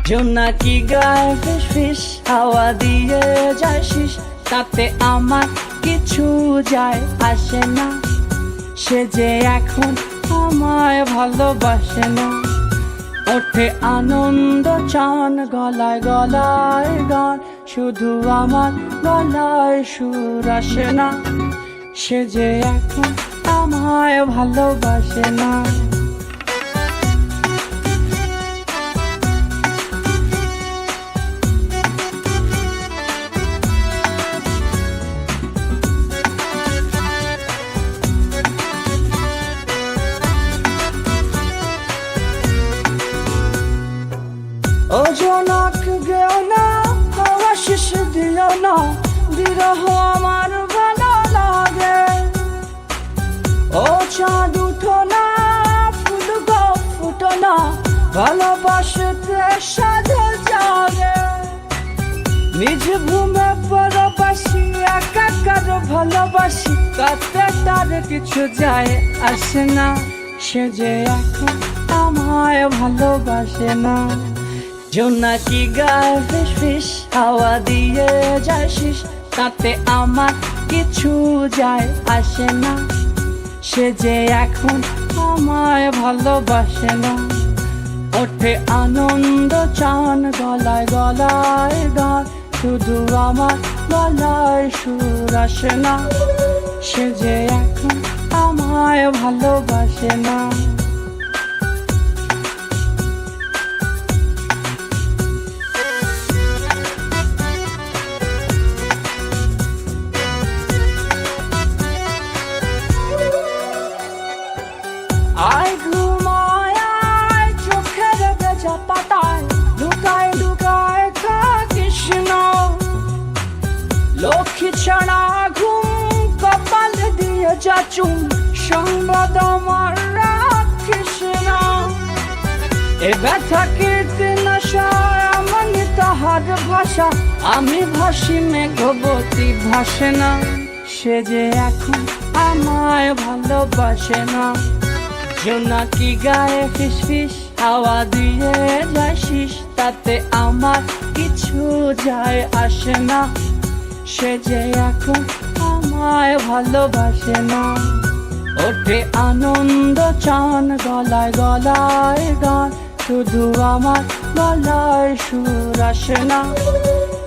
জোনাকি গায়ে ফিস ফিস হাওয়া দিয়ে যায় শিস, তাতে আমার কিছু যায় আসে না। সে যে এখন আমায় ভালোবাসে না। ওঠে আনন্দ চান গলায় গলায় গান, শুধু আমার গলায় সুর আসে না। সে যে এখন আমায় ভালোবাসে না। ও জনক গেও না, হাওয়া শিস দিও না, বিরহ আমার ভালো লাগে। ও চাঁদ উঠো না, ফুল গো ফুটো না, ভালোবাসতে সাধু জাগে। নিজ ভূমে পরবাসী, একাকার ভালোবাসি, তাতে তার কিছু যায় আসে না। সে যে এখন আমায় ভালোবাসে না। জোনাকি গায়ে ফিস ফিস হাওয়া দিয়ে যায় শিস, তাতে আমার কিছু যায় আসে না। সে যে এখন আমায় ভালোবাসে না। ওঠে আনন্দ চান গলায় গলায় গান, শুধু আমার গলায় সুর আসে না। সে যে এখন আমায় ভালোবাসে না। আয় ঘুমায় আয় চোখের ভেজা পাতায়, লুকায় লুকায় থাকিস না। লক্ষ্মী ছাড়া ঘুম কপাল দিয়ে যাচুম, সংবাদ আমার রাখিস না। এ ব্যথা কীর্তনাশায় আমার তাহার ভাষা, আমি ভাসি মেঘবতী ভাসে না। সে যে এখন আমায় ভালোবাসে না। জোনাকি গায়ে ফিস ফিস হাওয়া দিয়ে যায় শিস, তাতে আমার কিছু যায় আসে না। সে যে এখন আমায় ভালোবাসে না। ওঠে আনন্দ চান গলায় গলায় গান, শুধু আমার গলায় সুর আসে না।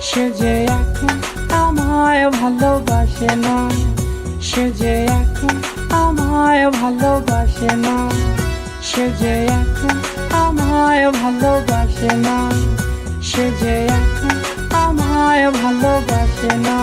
সে যে এখন আমায় ভালোবাসে না। সে যে এখন আমায় ভালোবাসে না। সে যে এখন আমায় ভালোবাসে না। সে যে এখন আমায় ভালোবাসে না।